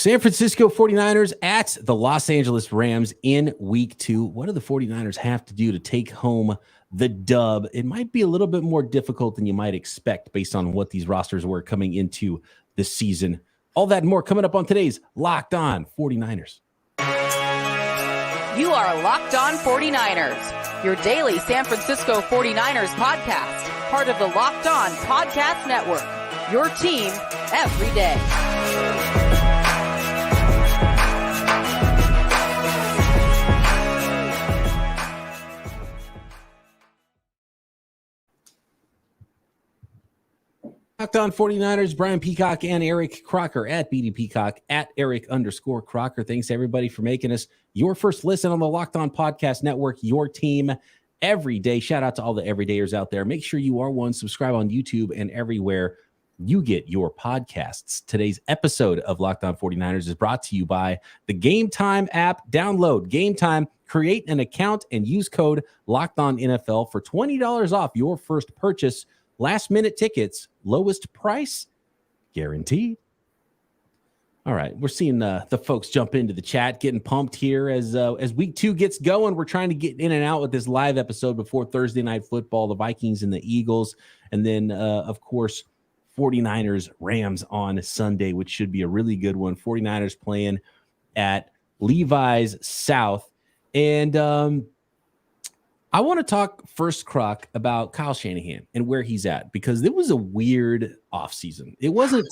San Francisco 49ers at the Los Angeles Rams in week 2. What do the 49ers have to do to take home the dub? It might be a little bit more difficult than you might expect based on what these rosters were coming into the season. All that and more coming up on today's Locked On 49ers. You are Locked On 49ers, your daily San Francisco 49ers podcast, part of the Locked On Podcast Network, your team every day. Locked On 49ers, Brian Peacock and Eric Crocker at BD Peacock at Eric_Crocker. Thanks everybody for making us your first listen on the Locked On Podcast Network, your team every day. Shout out to all the everydayers out there. Make sure you are one, subscribe on YouTube and everywhere you get your podcasts. Today's episode of Locked On 49ers is brought to you by the Gametime app. Download Gametime, create an account, and use code LOCKEDONNFL for $20 off your first purchase. Last minute tickets, lowest price guaranteed. All right, we're seeing the folks jump into the chat, getting pumped here as week 2 gets going. We're trying to get in and out with this live episode before Thursday Night Football, the Vikings and the Eagles, and then of course 49ers Rams on Sunday, which should be a really good one. 49ers playing at Levi's South, and I want to talk first, Croc, about Kyle Shanahan and where he's at, because it was a weird offseason. It wasn't,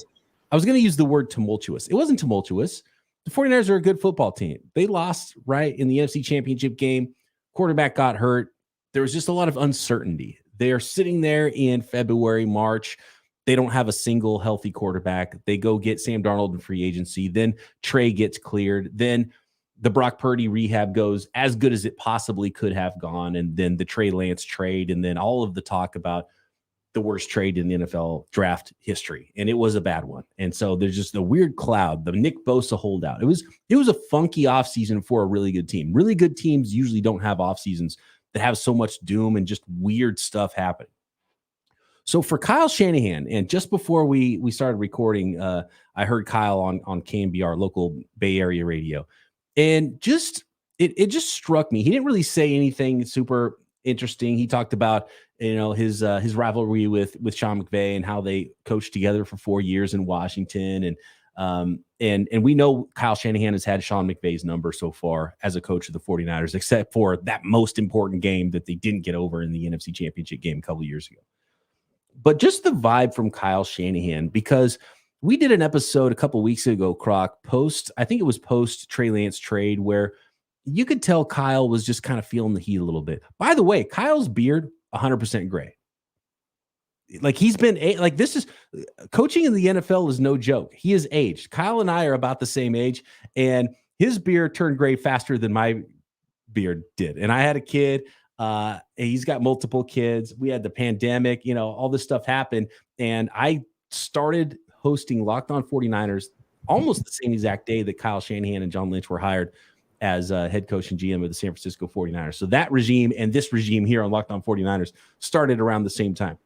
I was going to use the word tumultuous. It wasn't tumultuous. The 49ers are a good football team. They lost, right, in the NFC Championship game. Quarterback got hurt. There was just a lot of uncertainty. They are sitting there in February, March. They don't have a single healthy quarterback. They go get Sam Darnold in free agency. Then Trey gets cleared. Then the Brock Purdy rehab goes as good as it possibly could have gone. And then the Trey Lance trade, and then all of the talk about the worst trade in the NFL draft history. And it was a bad one. And so there's just a weird cloud, the Nick Bosa holdout. It was a funky offseason for a really good team. Really good teams usually don't have off seasons that have so much doom and just weird stuff happening. So for Kyle Shanahan, and just before we started recording, I heard Kyle on KMBR, local Bay Area radio. And just it just struck me. He didn't really say anything super interesting. He talked about, his rivalry with Sean McVay and how they coached together for 4 years in Washington. And we know Kyle Shanahan has had Sean McVay's number so far as a coach of the 49ers, except for that most important game that they didn't get over in the NFC Championship game a couple of years ago. But just the vibe from Kyle Shanahan, because we did an episode a couple weeks ago, Croc, post Trey Lance trade, where you could tell Kyle was just kind of feeling the heat a little bit. By the way, Kyle's beard, 100% gray. Like he's been, this is, coaching in the NFL is no joke. He is aged. Kyle and I are about the same age, and his beard turned gray faster than my beard did. And I had a kid. He's got multiple kids. We had the pandemic, all this stuff happened. And I started hosting Locked On 49ers almost the same exact day that Kyle Shanahan and John Lynch were hired as head coach and GM of the San Francisco 49ers. So that regime and this regime here on Locked On 49ers started around the same time.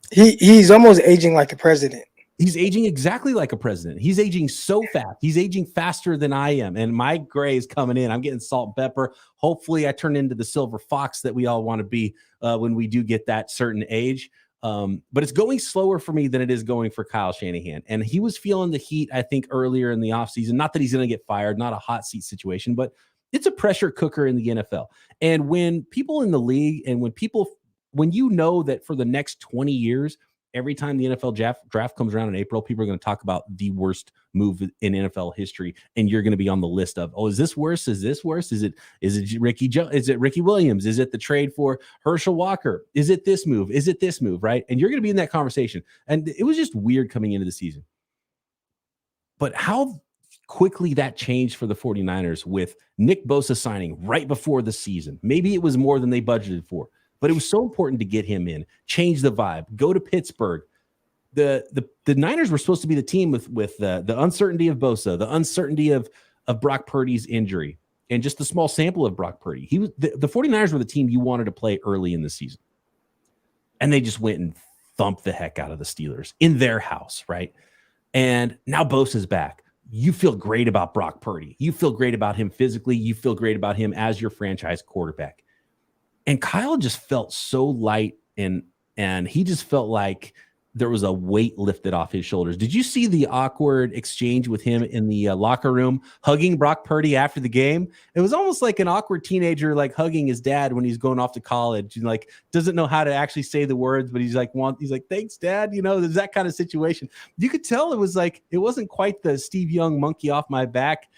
He's almost aging like a president. He's aging exactly like a president. He's aging so fast. He's aging faster than I am. And my gray is coming in. I'm getting salt and pepper. Hopefully I turn into the silver fox that we all want to be when we do get that certain age. But it's going slower for me than it is going for Kyle Shanahan. And he was feeling the heat, I think, earlier in the offseason. Not that he's going to get fired, not a hot seat situation, but it's a pressure cooker in the NFL. And when people in the league and when you know that for the next 20 years, every time the NFL draft comes around in April, people are going to talk about the worst move in NFL history, and you're going to be on the list of, is this worse? Is this worse? Is it Ricky Is it Ricky Williams? Is it the trade for Herschel Walker? Is it this move? Is it this move? Right? And you're going to be in that conversation. And it was just weird coming into the season. But how quickly that changed for the 49ers with Nick Bosa signing right before the season. Maybe it was more than they budgeted for. But it was so important to get him in, change the vibe, go to Pittsburgh. The Niners were supposed to be the team with the uncertainty of Bosa, the uncertainty of Brock Purdy's injury, and just the small sample of Brock Purdy. The 49ers were the team you wanted to play early in the season. And they just went and thumped the heck out of the Steelers in their house, right? And now Bosa's back. you feel great about Brock Purdy. You feel great about him physically. You feel great about him as your franchise quarterback. And Kyle just felt so light, and he just felt like there was a weight lifted off his shoulders. Did you see the awkward exchange with him in the locker room, hugging Brock Purdy after the game? It was almost like an awkward teenager, like hugging his dad when he's going off to college, and like doesn't know how to actually say the words, but he's like, thanks, Dad. You know, there's that kind of situation. You could tell it was like, it wasn't quite the Steve Young monkey off my back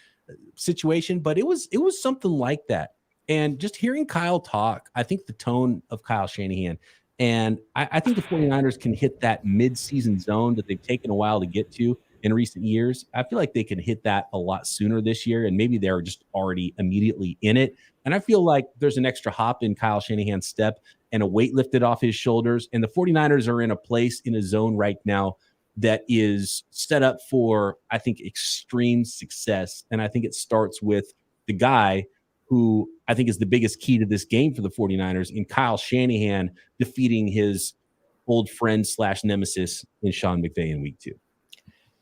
situation, but it was something like that. And just hearing Kyle talk, I think the tone of Kyle Shanahan, and I think the 49ers can hit that mid-season zone that they've taken a while to get to in recent years. I feel like they can hit that a lot sooner this year, and maybe they're just already immediately in it. And I feel like there's an extra hop in Kyle Shanahan's step and a weight lifted off his shoulders. And the 49ers are in a place, in a zone right now that is set up for, I think, extreme success. And I think it starts with the guy who I think is the biggest key to this game for the 49ers, in Kyle Shanahan defeating his old friend / nemesis in Sean McVay in week 2.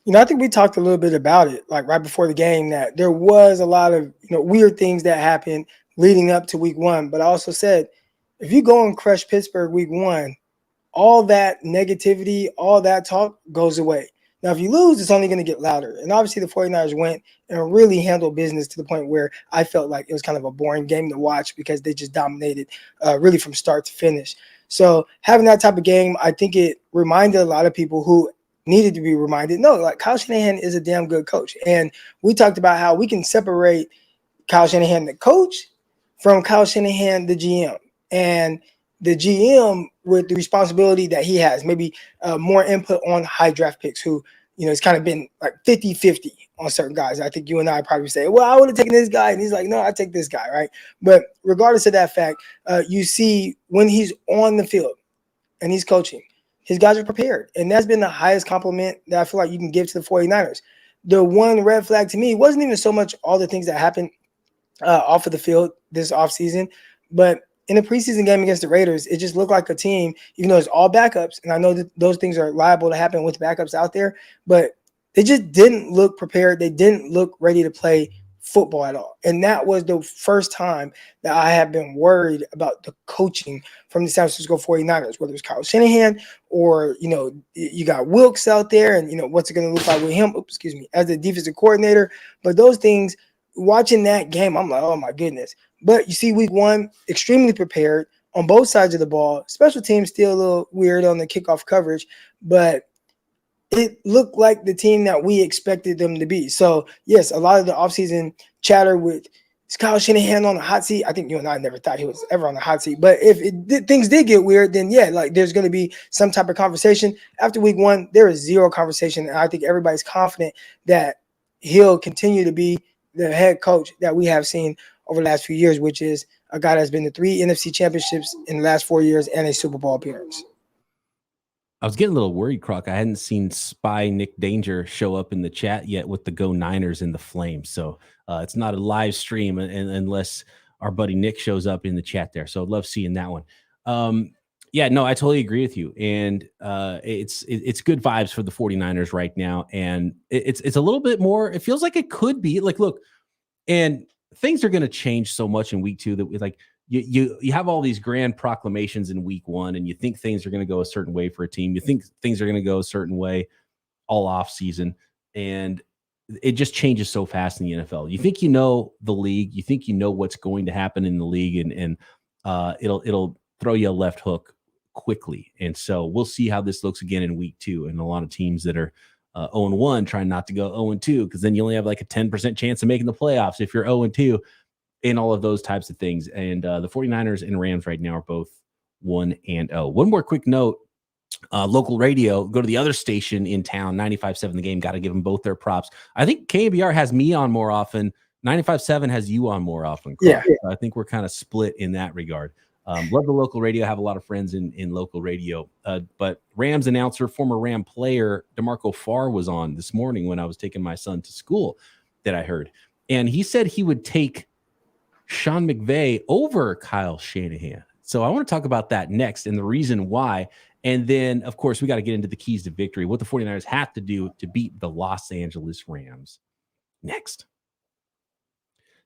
You know, I think we talked a little bit about it, like right before the game, that there was a lot of, weird things that happened leading up to week 1. But I also said, if you go and crush Pittsburgh week 1, all that negativity, all that talk goes away. Now, if you lose, it's only going to get louder. And obviously the 49ers went and really handled business to the point where I felt like it was kind of a boring game to watch because they just dominated really from start to finish. So having that type of game, I think it reminded a lot of people who needed to be reminded, no, like Kyle Shanahan is a damn good coach. And we talked about how we can separate Kyle Shanahan, the coach, from Kyle Shanahan, the GM. And the GM, with the responsibility that he has, maybe more input on high draft picks, who, it's kind of been like 50-50 on certain guys. I think you and I probably say, well, I would have taken this guy. And he's like, no, I take this guy, right? But regardless of that fact, you see when he's on the field and he's coaching, his guys are prepared. And that's been the highest compliment that I feel like you can give to the 49ers. The one red flag to me wasn't even so much all the things that happened off of the field this offseason, but in the preseason game against the Raiders, it just looked like a team, even though it's all backups, and I know that those things are liable to happen with backups out there, but they just didn't look prepared. They didn't look ready to play football at all. And that was the first time that I have been worried about the coaching from the San Francisco 49ers, whether it's Kyle Shanahan or, you got Wilkes out there and, what's it going to look like with him, as the defensive coordinator. But those things, watching that game, I'm like, oh, my goodness. But you see week 1, extremely prepared on both sides of the ball. Special teams still a little weird on the kickoff coverage, but it looked like the team that we expected them to be. So, yes, a lot of the offseason chatter with Kyle Shanahan on the hot seat. I think you and I never thought he was ever on the hot seat. But if things did get weird, then, yeah, like there's going to be some type of conversation. After week 1, there is zero conversation. And I think everybody's confident that he'll continue to be the head coach that we have seen over the last few years, which is a guy that's been to 3 NFC championships in the last 4 years and a Super Bowl appearance. I was getting a little worried, Croc. I hadn't seen Spy Nick Danger show up in the chat yet with the Go Niners and the Flames. So it's not a live stream unless our buddy Nick shows up in the chat there. So I'd love seeing that one. Yeah, no, I totally agree with you. And it's good vibes for the 49ers right now. And it's a little bit more, it feels like it could be like, look, and things are going to change so much in week 2 that we like, you have all these grand proclamations in week 1, and you think things are going to go a certain way for a team. You think things are going to go a certain way all off season, and it just changes so fast in the NFL. You think you know the league, you think you know what's going to happen in the league, and it'll throw you a left hook quickly. And so we'll see how this looks again in week 2. And a lot of teams that are 0-1 trying not to go 0-2, because then you only have like a 10% chance of making the playoffs if you're 0-2. And all of those types of things. And the 49ers and Rams right now are both 1-0. One more quick note, local radio, go to the other station in town, 95.7 The Game. Got to give them both their props. I think KBR has me on more often. 95.7 has you on more often. Yeah. So I think we're kind of split in that regard. Love the local radio. Have a lot of friends in local radio. But Rams announcer, former Ram player, DeMarco Farr was on this morning when I was taking my son to school, that I heard. And he said he would take Sean McVay over Kyle Shanahan. So I want to talk about that next and the reason why. And then, of course, we got to get into the keys to victory, what the 49ers have to do to beat the Los Angeles Rams. next.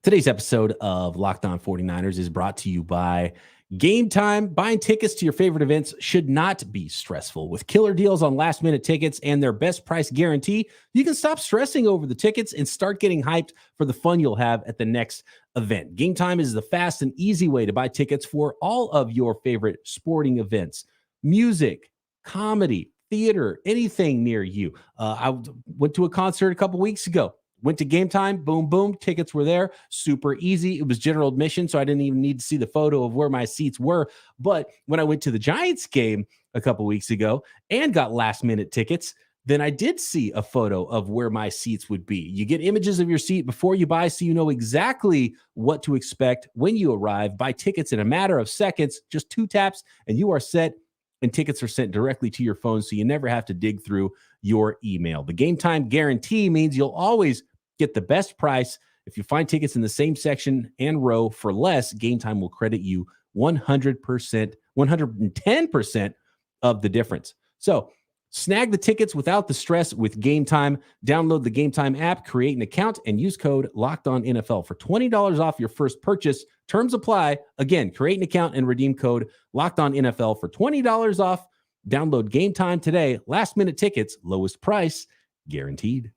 Today's episode of Locked On 49ers is brought to you by Gametime. Buying tickets to your favorite events should not be stressful. With killer deals on last-minute tickets and their best price guarantee, you can stop stressing over the tickets and start getting hyped for the fun you'll have at the next event. Gametime is the fast and easy way to buy tickets for all of your favorite sporting events, music, comedy, theater, anything near you. I went to a concert a couple weeks ago. Went to Gametime, boom, boom, tickets were there, super easy. It was general admission, so I didn't even need to see the photo of where my seats were. But when I went to the Giants game a couple weeks ago and got last-minute tickets, then I did see a photo of where my seats would be. You get images of your seat before you buy, so you know exactly what to expect when you arrive. Buy tickets in a matter of seconds, just 2 taps, and you are set. And tickets are sent directly to your phone, so you never have to dig through your email. The Gametime guarantee means you'll always get the best price. If you find tickets in the same section and row for less, Gametime will credit you 100%, 110% of the difference. So snag the tickets without the stress with Gametime. Download the Gametime app, create an account, and use code LOCKEDONNFL for $20 off your first purchase. Terms apply. Again, create an account and redeem code LOCKEDONNFL for $20 off. Download Gametime today. Last-minute tickets, lowest price, guaranteed.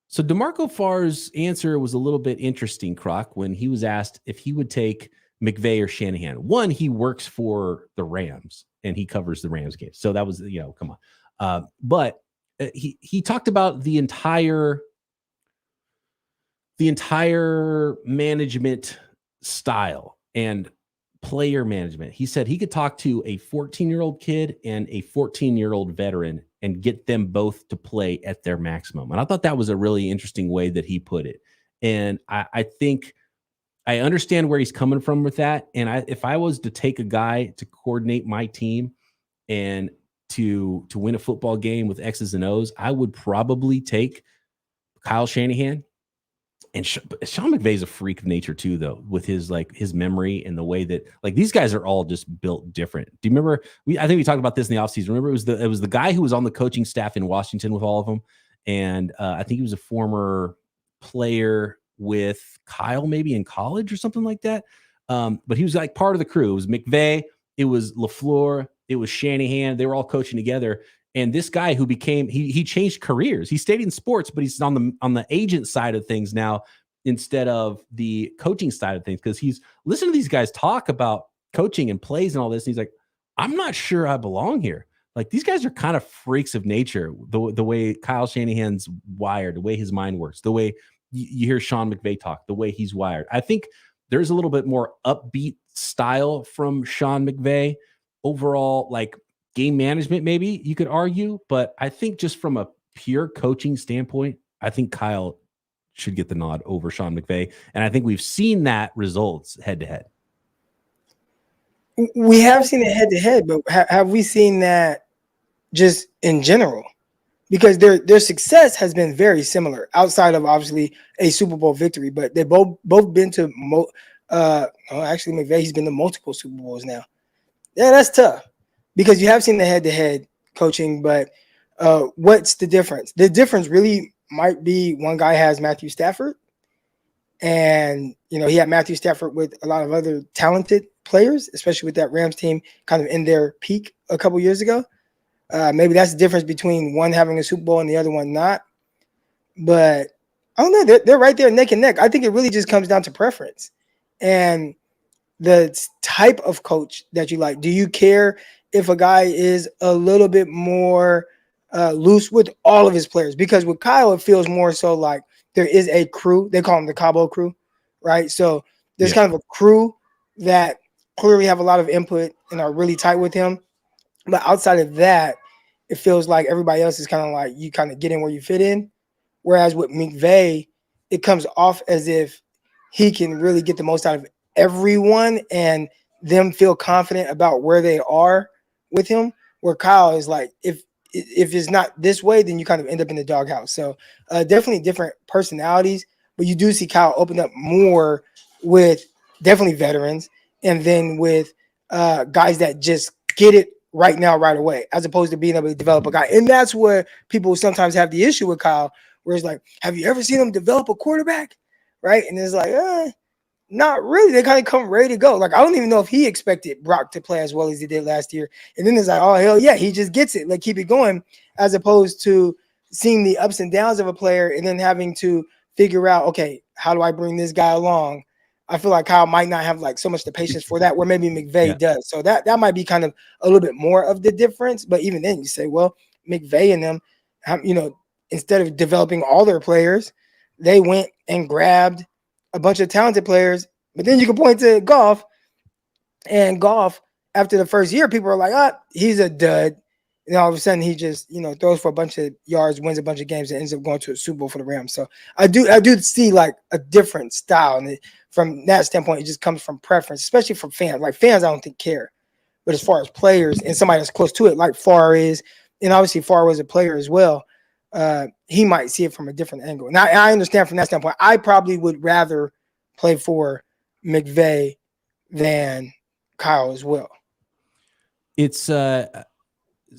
So DeMarco Farr's answer was a little bit interesting, Croc, when he was asked if he would take McVay or Shanahan. One, he works for the Rams and he covers the Rams games. So that was, come on. But he talked about the entire management style and player management. He said he could talk to a 14-year-old kid and a 14-year-old veteran and get them both to play at their maximum. And I thought that was a really interesting way that he put it. And I think I understand where he's coming from with that. And if I was to take a guy to coordinate my team and to win a football game with X's and O's, I would probably take Kyle Shanahan. And Sean McVay is a freak of nature too, though, with his memory and the way that these guys are all just built different. Do you remember? I think we talked about this in the offseason. Remember, it was the guy who was on the coaching staff in Washington with all of them, and I think he was a former player with Kyle, maybe in college or something like that. But he was part of the crew. It was McVay, it was LaFleur, it was Shanahan. They were all coaching together. And this guy who became, he changed careers. He stayed in sports, but he's on the agent side of things now instead of the coaching side of things, because he's listening to these guys talk about coaching and plays and all this. And he's like, I'm not sure I belong here. These guys are kind of freaks of nature, the way Kyle Shanahan's wired, the way his mind works, the way you hear Sean McVay talk, the way he's wired. I think there's a little bit more upbeat style from Sean McVay. Overall, game management, maybe you could argue, but I think just from a pure coaching standpoint, I think Kyle should get the nod over Sean McVay. And I think we've seen that results head to head. We have seen it head to head, but have we seen that just in general? Because their success has been very similar outside of obviously a Super Bowl victory, but they both been to actually McVay, he's been to multiple Super Bowls now. Yeah, that's tough. Because you have seen the head-to-head coaching, but what's the difference? The difference really might be one guy has Matthew Stafford, and he had Matthew Stafford with a lot of other talented players, especially with that Rams team kind of in their peak a couple years ago. Maybe that's the difference between one having a Super Bowl and the other one not. But I don't know. They're right there neck and neck. I think it really just comes down to preference and the type of coach that you like. Do you care if a guy is a little bit more loose with all of his players? Because with Kyle, it feels more so like there is a crew. They call them the Cabo crew, right? So there's kind of a crew that clearly have a lot of input and are really tight with him. But outside of that, it feels like everybody else is kind of like you kind of get in where you fit in. Whereas with McVay, it comes off as if he can really get the most out of everyone and them feel confident about where they are with him, where Kyle is like, if it's not this way, then you kind of end up in the doghouse. So definitely different personalities, but you do see Kyle open up more with definitely veterans and then with guys that just get it right now, right away, as opposed to being able to develop a guy. And that's where people sometimes have the issue with Kyle, where it's like, have you ever seen him develop a quarterback? Right. And it's like, not really. They kind of come ready to go. Like, I don't even know if he expected Brock to play as well as he did last year. And then it's like, oh, hell yeah, he just gets it. Like, keep it going, as opposed to seeing the ups and downs of a player and then having to figure out, okay, how do I bring this guy along? I feel like Kyle might not have like so much the patience for that, where maybe McVay does. So that might be kind of a little bit more of the difference. But even then, you say, well, McVay and them, instead of developing all their players, they went and grabbed a bunch of talented players. But then you can point to Goff, and Goff, after the first year, people are like, he's a dud. And all of a sudden he just, throws for a bunch of yards, wins a bunch of games, and ends up going to a Super Bowl for the Rams. So I do see like a different style. And from that standpoint, it just comes from preference, especially from fans. Like, fans, I don't think care. But as far as players and somebody that's close to it, like Favre is, and obviously Favre was a player as well, he might see it from a different angle. Now, I understand from that standpoint. I probably would rather play for McVay than Kyle as well. It's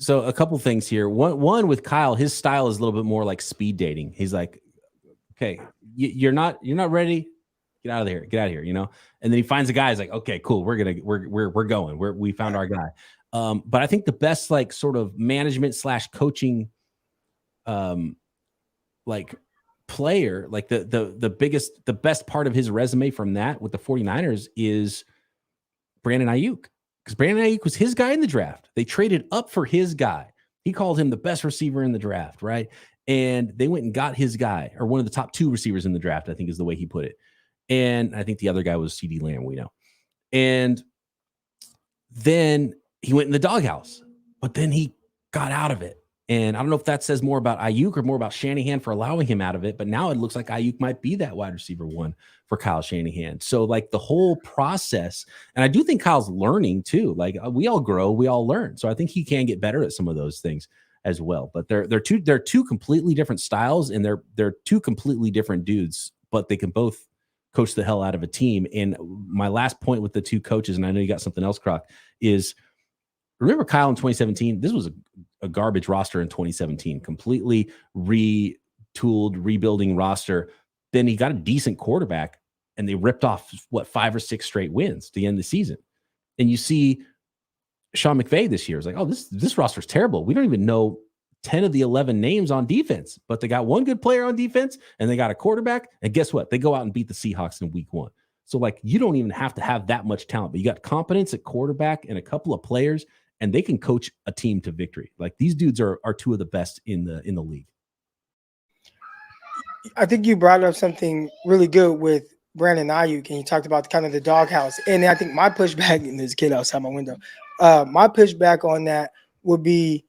so a couple things here. One with Kyle, his style is a little bit more like speed dating. He's like, okay, you're not ready. Get out of here. And then he finds a guy. He's like, okay, cool. We're going. We found our guy. But I think the best like sort of management / coaching, like player, like the best part of his resume from that with the 49ers is Brandon Ayuk. Because Brandon Ayuk was his guy in the draft. They traded up for his guy. He called him the best receiver in the draft, right? And they went and got his guy, or one of the top 2 receivers in the draft, I think is the way he put it. And I think the other guy was CD Lamb, we know. And then he went in the doghouse, but then he got out of it. And I don't know if that says more about Ayuk or more about Shanahan for allowing him out of it, but now it looks like Ayuk might be that wide receiver 1 for Kyle Shanahan. So like the whole process, and I do think Kyle's learning too. Like we all grow, we all learn. So I think he can get better at some of those things as well. But they're two completely different styles, and they're 2 completely different dudes, but they can both coach the hell out of a team. And my last point with the 2 coaches, and I know you got something else, Croc, is remember Kyle in 2017? This was a garbage roster in 2017, completely retooled, rebuilding roster. Then he got a decent quarterback, and they ripped off 5 or 6 straight wins to end the season. And you see Sean McVay this year is like, oh, this roster's terrible. We don't even know 10 of the 11 names on defense, but they got one good player on defense, and they got a quarterback. And guess what? They go out and beat the Seahawks in week 1. So like, you don't even have to have that much talent, but you got competence at quarterback and a couple of players, and they can coach a team to victory. Like, these dudes are 2 of the best in the league. I think you brought up something really good with Brandon Ayuk, and you talked about kind of the doghouse. And I think my pushback, and there's a kid outside my window, my pushback on that would be,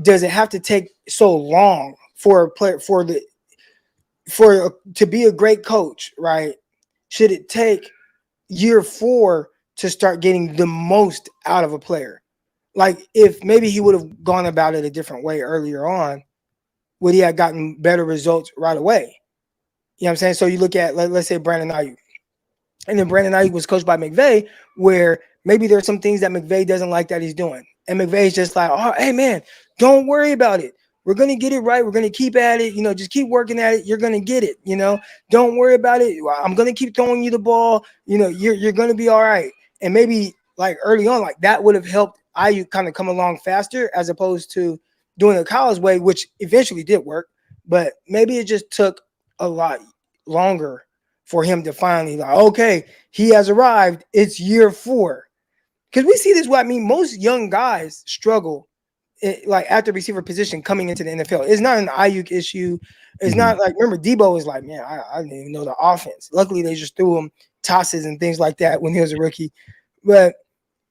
does it have to take so long for a player to be a great coach, right? Should it take year 4 to start getting the most out of a player? Like, if maybe he would have gone about it a different way earlier on, would he have gotten better results right away? You know what I'm saying? So you look at, let's say Brandon Ayuk. And then Brandon Ayuk was coached by McVay, where maybe there's some things that McVay doesn't like that he's doing. And McVay's just like, oh, hey, man, don't worry about it. We're going to get it right. We're going to keep at it. Just keep working at it. You're going to get it. Don't worry about it. I'm going to keep throwing you the ball. You're going to be all right. And maybe like early on, like that would have helped Ayuk kind of come along faster, as opposed to doing the college way, which eventually did work. But maybe it just took a lot longer for him to finally like, okay, he has arrived. It's year 4. Because we see this. Most young guys struggle like at the receiver position coming into the NFL. It's not an Ayuk issue. It's not like, remember, Debo was like, man, I didn't even know the offense. Luckily, they just threw him tosses and things like that when he was a rookie. But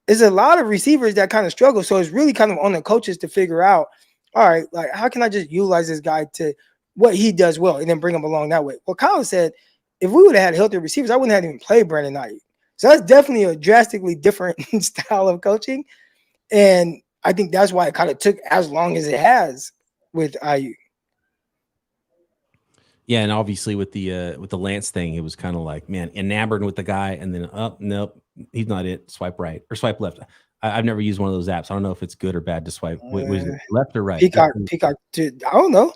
there's a lot of receivers that kind of struggle. So it's really kind of on the coaches to figure out, all right, like, how can I just utilize this guy to what he does well and then bring him along that way? Well, Colin said, if we would have had healthier receivers, I wouldn't have even played Brandon Ayuk. So that's definitely a drastically different style of coaching. And I think that's why it kind of took as long as it has with Ayuk. Yeah, and obviously with the Lance thing, it was kind of like, man, enamored with the guy, and then nope, he's not it. Swipe right or swipe left. I've never used one of those apps. I don't know if it's good or bad to swipe. Was it left or right? Peacock, dude, I don't know.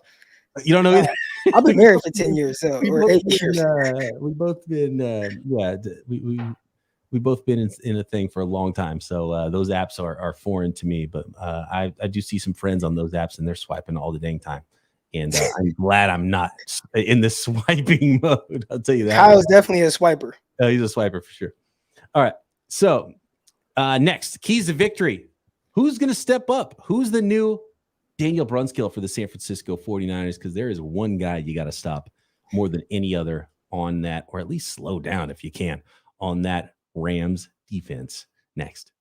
You don't know either? I've been married for 10 years, so or 8 years. We've both been we've both been in a thing for a long time. So those apps are foreign to me, but I do see some friends on those apps and they're swiping all the dang time. And I'm glad I'm not in the swiping mode. I'll tell you that. Kyle's definitely a swiper. Oh, he's a swiper for sure. All right. So next, keys to victory. Who's going to step up? Who's the new Daniel Brunskill for the San Francisco 49ers? Because there is one guy you got to stop more than any other on that, or at least slow down if you can, on that Rams defense. Next.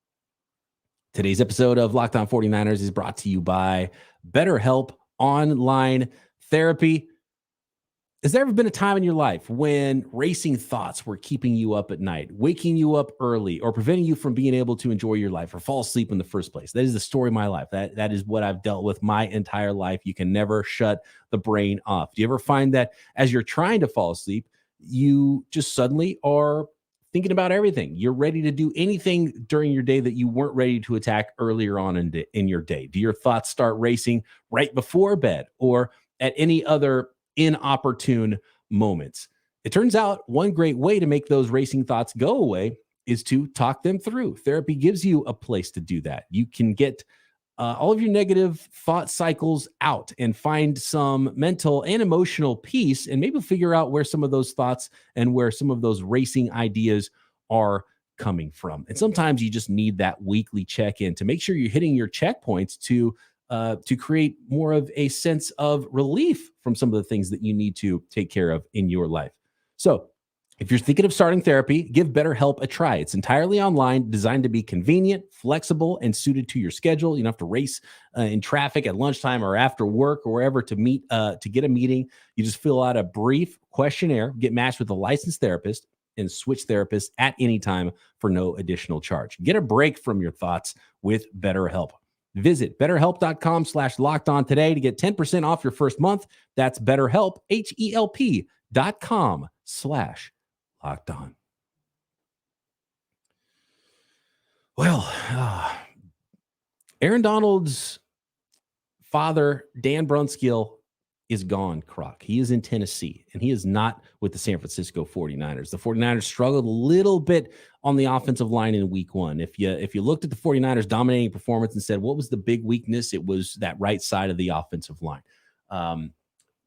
Today's episode of Locked On 49ers is brought to you by BetterHelp Online Therapy. Has there ever been a time in your life when racing thoughts were keeping you up at night, waking you up early, or preventing you from being able to enjoy your life or fall asleep in the first place? That is the story of my life. That is what I've dealt with my entire life. You can never shut the brain off. Do you ever find that as you're trying to fall asleep, you just suddenly are thinking about everything? You're ready to do anything during your day that you weren't ready to attack earlier on in your day. Do your thoughts start racing right before bed or at any other inopportune moments? It turns out one great way to make those racing thoughts go away is to talk them through. Therapy gives you a place to do that. You can get all of your negative thought cycles out and find some mental and emotional peace, and maybe figure out where some of those thoughts and where some of those racing ideas are coming from. And sometimes you just need that weekly check-in to make sure you're hitting your checkpoints to create more of a sense of relief from some of the things that you need to take care of in your life. So if you're thinking of starting therapy, give BetterHelp a try. It's entirely online, designed to be convenient, flexible, and suited to your schedule. You don't have to race in traffic at lunchtime or after work or wherever to get a meeting. You just fill out a brief questionnaire, get matched with a licensed therapist, and switch therapists at any time for no additional charge. Get a break from your thoughts with BetterHelp. Visit BetterHelp.com/lockedon today to get 10% off your first month. That's BetterHelp, HELP.com/lockedon. Well, Aaron Donald's father, Dan Brunskill, is gone, Croc. He is in Tennessee, and he is not with the San Francisco 49ers. The 49ers struggled a little bit on the offensive line in week one. If you looked at the 49ers dominating performance and said, what was the big weakness? It was that right side of the offensive line.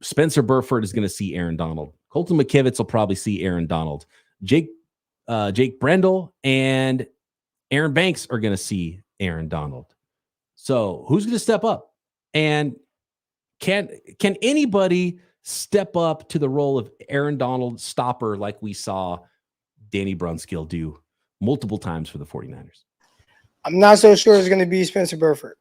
Spencer Burford is going to see Aaron Donald. Colton McKivitz will probably see Aaron Donald. Jake Brendel and Aaron Banks are going to see Aaron Donald. So who's going to step up? And can anybody step up to the role of Aaron Donald stopper like we saw Danny Brunskill do multiple times for the 49ers? I'm not so sure it's going to be Spencer Burford.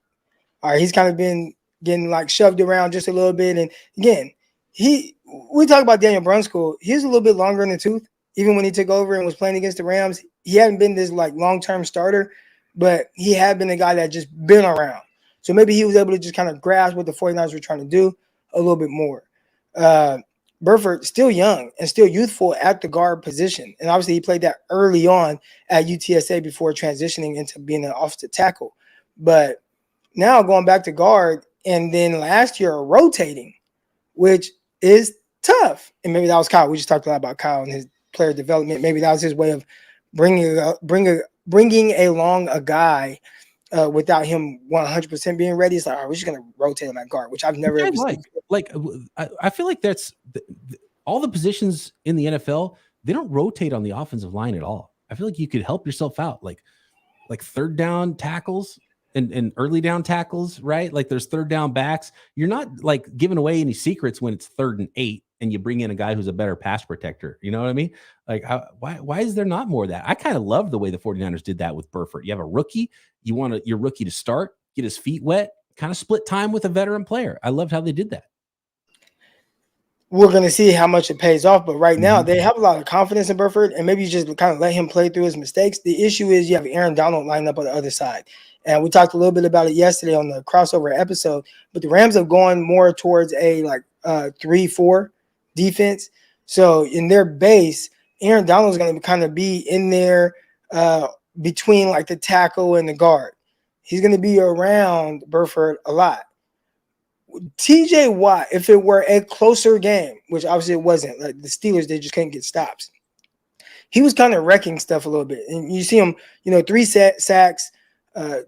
All right, he's kind of been getting like shoved around just a little bit. And again, we talk about Daniel Brunskill. He's a little bit longer in the tooth. Even when he took over and was playing against the Rams, he hadn't been this like long-term starter, but he had been a guy that just been around. So maybe he was able to just kind of grasp what the 49ers were trying to do a little bit more. Burford, still young and still youthful at the guard position. And obviously he played that early on at UTSA before transitioning into being an offensive tackle. But now going back to guard, and then last year rotating, which is tough. And maybe that was Kyle. We just talked a lot about Kyle and his player development. Maybe that was his way of bringing along a guy without him 100% being ready. It's like, all right, we're just going to rotate on that guard, which I've never ever seen. I feel like that's all the positions in the NFL. They don't rotate on the offensive line at all. I feel like you could help yourself out, like third down tackles and early down tackles, right? Like there's third down backs. You're not like giving away any secrets when it's 3rd and 8 and you bring in a guy who's a better pass protector. You know what I mean? Like why is there not more of that? I kind of love the way the 49ers did that with Burford. You have a rookie, you want your rookie to start, get his feet wet, kind of split time with a veteran player. I loved how they did that. We're going to see how much it pays off. But right now, they have a lot of confidence in Burford, and maybe you just kind of let him play through his mistakes. The issue is you have Aaron Donald lined up on the other side. And we talked a little bit about it yesterday on the crossover episode. But the Rams have gone more towards a 3-4 defense. So in their base, Aaron Donald is going to kind of be in there between like the tackle and the guard. He's going to be around Burford a lot. TJ Watt, if it were a closer game, which obviously it wasn't, like the Steelers, they just couldn't get stops. He was kind of wrecking stuff a little bit. And you see him, 3 sacks,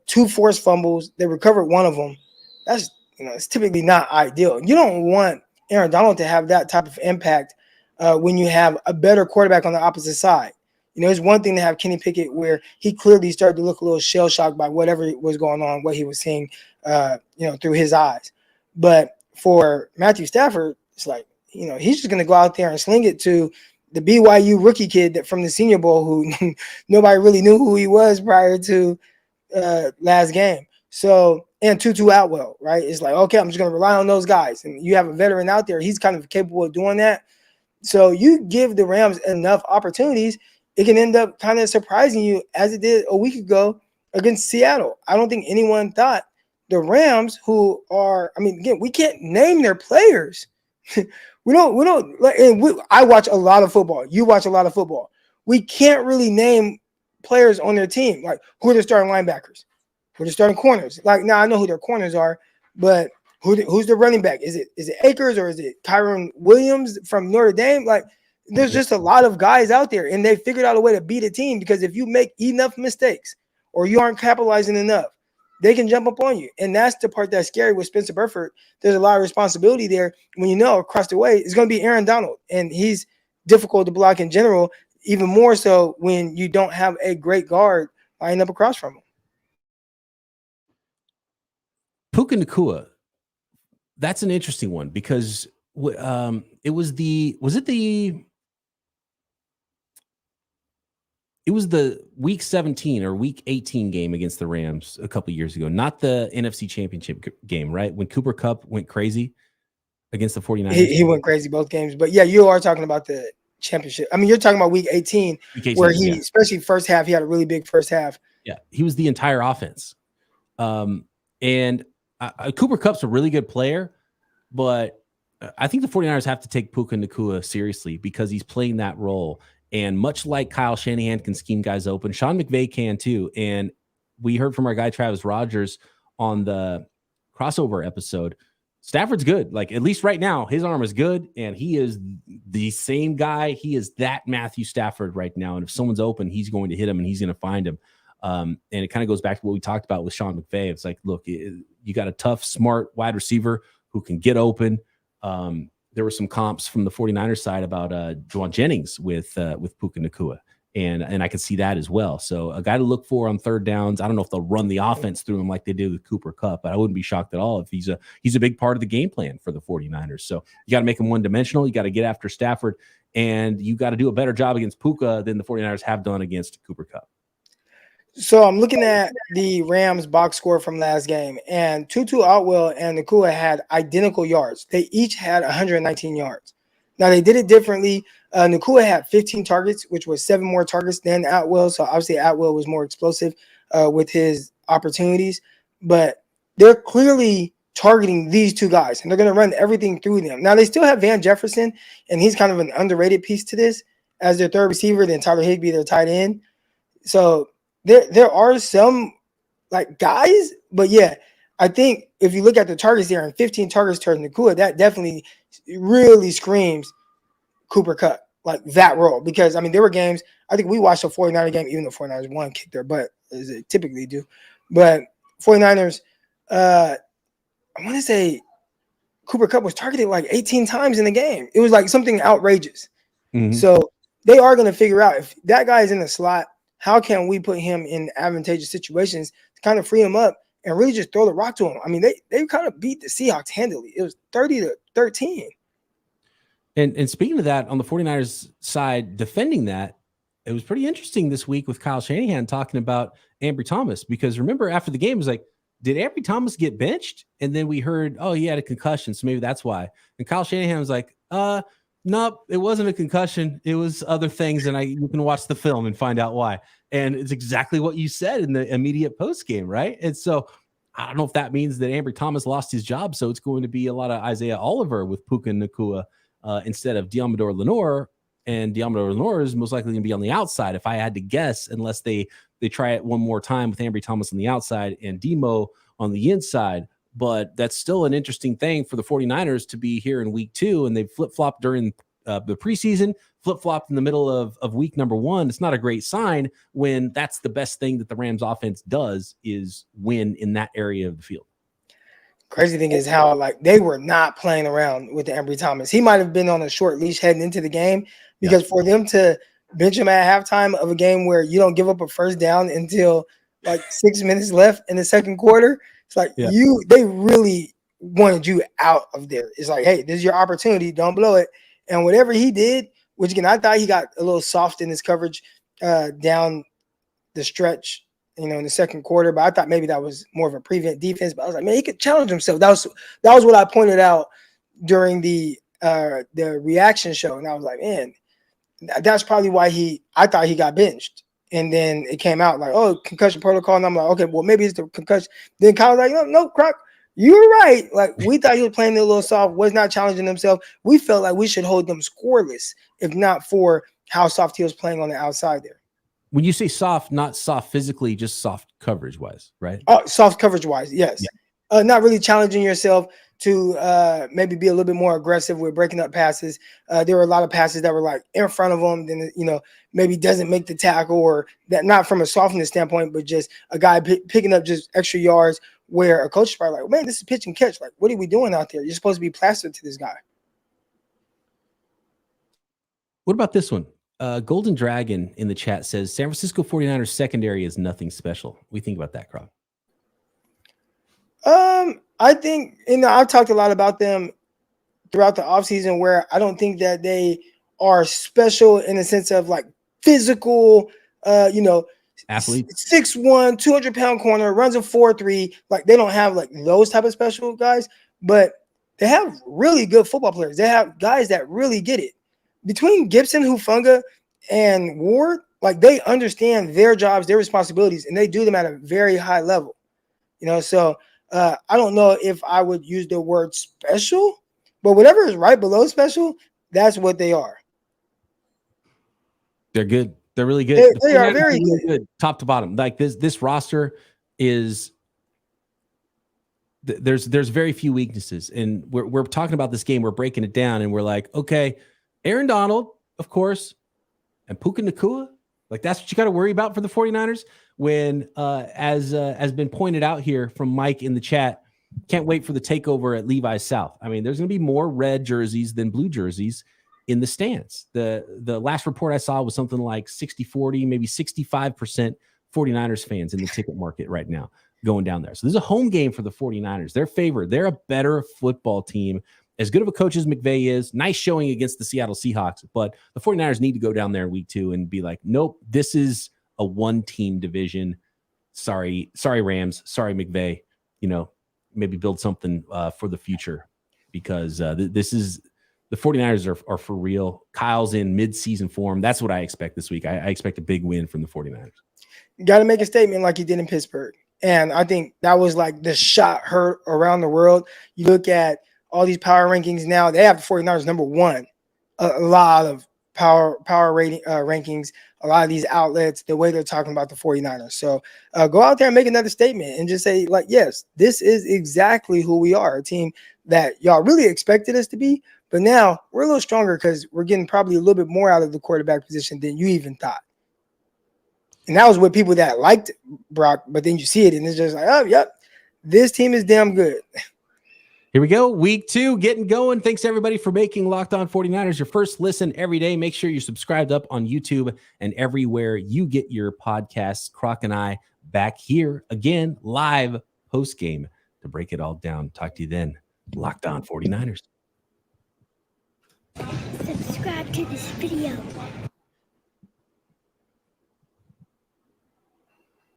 2 forced fumbles. They recovered one of them. That's, it's typically not ideal. You don't want Aaron Donald to have that type of impact when you have a better quarterback on the opposite side. It's one thing to have Kenny Pickett where he clearly started to look a little shell-shocked by whatever was going on, what he was seeing, through his eyes. But for Matthew Stafford, it's like, he's just going to go out there and sling it to the BYU rookie kid from the Senior Bowl who nobody really knew who he was prior to last game. So, and Tutu Atwell, right? It's like, okay, I'm just going to rely on those guys. And you have a veteran out there. He's kind of capable of doing that. So you give the Rams enough opportunities, it can end up kind of surprising you as it did a week ago against Seattle. I don't think anyone thought the Rams, who are, again, we can't name their players. I watch a lot of football. You watch a lot of football. We can't really name players on their team. Like, who are their starting linebackers? Who are their starting corners? Like, now I know who their corners are, but who's the running back? Is it Akers or is it Kyron Williams from Notre Dame? Like, there's just a lot of guys out there, and they figured out a way to beat a team because if you make enough mistakes or you aren't capitalizing enough, they can jump up on you. And that's the part that's scary with Spencer Burford. There's a lot of responsibility there when across the way it's going to be Aaron Donald, and he's difficult to block in general, even more so when you don't have a great guard lining up across from him. Puka Nacua, that's an interesting one because it was the week 17 or week 18 game against the Rams a couple years ago, not the NFC Championship game, right? When Cooper Kupp went crazy against the 49ers. He went crazy both games. But, yeah, you are talking about the championship. You're talking about week 18, where he, especially first half, he had a really big first half. Yeah, he was the entire offense. And Cooper Kupp's a really good player, but I think the 49ers have to take Puka Nacua seriously because he's playing that role. And much like Kyle Shanahan can scheme guys open, Sean McVay can too. And we heard from our guy Travis Rogers on the crossover episode. Stafford's good. Like, at least right now, his arm is good, and he is the same guy. He is that Matthew Stafford right now. And if someone's open, he's going to hit him, and he's going to find him. And it kind of goes back to what we talked about with Sean McVay. It's like, look, you got a tough, smart wide receiver who can get open. There were some comps from the 49ers side about Juwan Jennings with Puka Nacua. And I could see that as well. So a guy to look for on third downs. I don't know if they'll run the offense through him like they did with Cooper Kupp, but I wouldn't be shocked at all if he's a big part of the game plan for the 49ers. So you got to make him one-dimensional. You got to get after Stafford, and you got to do a better job against Puka than the 49ers have done against Cooper Kupp. So I'm looking at the Rams box score from last game, and Tutu Atwell and Nacua had identical yards. They each had 119 yards. Now, they did it differently. Nacua had 15 targets, which was 7 more targets than Atwell. So obviously Atwell was more explosive with his opportunities. But they're clearly targeting these two guys, and they're going to run everything through them. Now, they still have Van Jefferson, and he's kind of an underrated piece to this as their third receiver, then Tyler Higbee, their tight end. So there are some like guys, but yeah, I think if you look at the targets there and 15 targets towards Nacua, that definitely really screams Cooper Kupp, like that role. Because, there were games, I think we watched a 49er game, even though 49ers won, kicked their butt, as they typically do. But 49ers, I want to say Cooper Kupp was targeted like 18 times in the game. It was like something outrageous. Mm-hmm. So they are going to figure out if that guy is in the slot, how can we put him in advantageous situations to kind of free him up and really just throw the rock to him? They kind of beat the Seahawks handily. It was 30-13. And speaking of that, on the 49ers side, defending that, it was pretty interesting this week with Kyle Shanahan talking about Ambry Thomas. Because remember, after the game, it was like, did Ambry Thomas get benched? And then we heard, oh, he had a concussion, so maybe that's why. And Kyle Shanahan was like, nope, it wasn't a concussion. It was other things, and you can watch the film and find out why. And it's exactly what you said in the immediate post game, right? And so I don't know if that means that Ambry Thomas lost his job, so it's going to be a lot of Isaiah Oliver with Puka Nacua instead of Deommodore Lenoir, and Deommodore Lenoir is most likely going to be on the outside, if I had to guess, unless they try it one more time with Ambry Thomas on the outside and Demo on the inside. but that's still an interesting thing for the 49ers to be here in week 2, and they flip-flopped during the preseason, flip-flopped in the middle of week number 1. It's not a great sign when that's the best thing that the Rams offense does is win in that area of the field. Crazy thing is how like they were not playing around with the Ambry Thomas. He might have been on a short leash heading into the game because for them to bench him at halftime of a game where you don't give up a first down until like 6 minutes left in the second quarter, it's like they really wanted you out of there. It's like, hey, this is your opportunity. Don't blow it. And whatever he did, which again, I thought he got a little soft in his coverage down the stretch, in the second quarter, but I thought maybe that was more of a prevent defense. But I was like, man, he could challenge himself. That was what I pointed out during the reaction show, and I was like, man, that's probably why I thought he got benched. And then it came out like, oh, concussion protocol, and I'm like, okay, well maybe it's the concussion. Then Kyle was like, no, Croc, you were right. Like we thought he was playing a little soft, was not challenging himself. We felt like we should hold them scoreless, if not for how soft he was playing on the outside there. When you say soft, not soft physically, just soft coverage-wise, right? Oh, soft coverage-wise, yes. Yeah. Not really challenging yourself to maybe be a little bit more aggressive with breaking up passes. There were a lot of passes that were like in front of him, then maybe doesn't make the tackle, or that not from a softness standpoint, but just a guy picking up just extra yards where a coach is probably like, man, this is pitch and catch. Like, what are we doing out there? You're supposed to be plastered to this guy. What about this one? Golden Dragon in the chat says San Francisco 49ers secondary is nothing special. What do you think about that, Croc? I think, I've talked a lot about them throughout the offseason where I don't think that they are special in the sense of like physical, athletes, 6'1", 200-pound corner, runs a 4.3. Like they don't have like those type of special guys, but they have really good football players. They have guys that really get it. Between Gibson, Hufanga, and Ward, like they understand their jobs, their responsibilities, and they do them at a very high level. So I don't know if I would use the word special, but whatever is right below special, that's what they are. They're good. They're really good. They are very good, top to bottom. Like this roster is. There's very few weaknesses, and we're talking about this game. We're breaking it down, and we're like, okay, Aaron Donald, of course, and Puka Nacua. Like that's what you got to worry about for the 49ers. When, as been pointed out here from Mike in the chat, can't wait for the takeover at Levi's South. I mean, there's going to be more red jerseys than blue jerseys in the stands. The last report I saw was something like 60-40, maybe 65% 49ers fans in the ticket market right now going down there. So this is a home game for the 49ers. They're favored. They're a better football team. As good of a coach as McVay is, nice showing against the Seattle Seahawks, but the 49ers need to go down there in week 2 and be like, nope, this is a one-team division. Sorry, Rams. Sorry, McVay. Maybe build something for the future because this is the 49ers are for real. Kyle's in mid-season form. That's what I expect this week. I expect a big win from the 49ers. You got to make a statement like you did in Pittsburgh. And I think that was like the shot heard around the world. You look at all these power rankings now, they have the 49ers number 1. A lot of power rating rankings, a lot of these outlets, the way they're talking about the 49ers. So go out there and make another statement and just say, like, yes, this is exactly who we are, a team that y'all really expected us to be. But now we're a little stronger because we're getting probably a little bit more out of the quarterback position than you even thought. And that was with people that liked Brock, but then you see it and it's just like, oh, yep, this team is damn good. Here we go. Week 2 getting going. Thanks everybody for making Locked On 49ers your first listen every day. Make sure you're subscribed up on YouTube and everywhere you get your podcasts. Croc and I back here again, live post game to break it all down. Talk to you then. Locked On 49ers. Subscribe to this video.